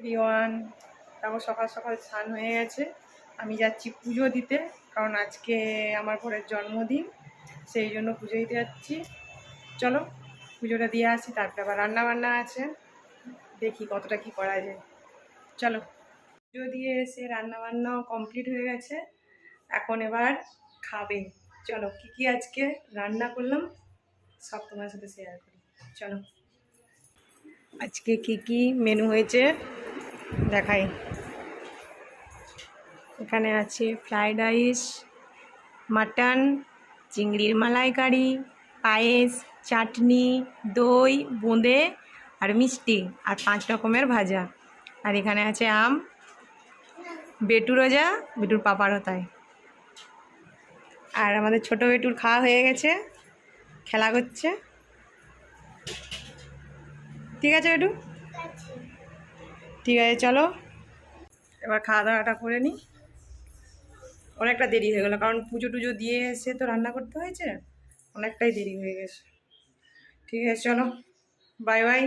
Everyone, তারপর সকাল সকাল স্নান হয়ে গেছে। আমি যাচ্ছি পুজো দিতে, কারণ আজকে আমার ঘরের জন্মদিন, সেই জন্য পুজো দিতে যাচ্ছি। চলো পুজোটা দিয়ে আসি, তারপরে আবার রান্না বান্না আছে, দেখি কতটা কি করা যায়। চলো, পুজো দিয়ে এসে রান্না বান্নাও কমপ্লিট হয়ে গেছে, এখন এবার খাবে। চলো কি কি আজকে রান্না করলাম সব তোমার সাথে শেয়ার করি। চলো আজকে কি কি মেনু হয়েছে দেখাই। এখানে আছে ফ্রাইড রাইস, মাটন, চিংড়ির মালাইকারি, পায়েস, চাটনি, দই, বোঁদে আর মিষ্টি আর 5 রকমের ভাজা। আর এখানে আছে আম, বেটুরও যা, বেটুর পাপারও তাই। আর আমাদের ছোট বেটুর খাওয়া হয়ে গেছে, খেলা করছে। ঠিক আছে বেটু, ঠিক আছে চলো এবার খাওয়া দাওয়াটা করে নিই। অনেকটা দেরি হয়ে গেলো, কারণ পুজো টুজো দিয়ে এসে তো রান্না করতে হয়েছে, অনেকটাই দেরি হয়ে গেছে। ঠিক আছে চলো, বাই বাই।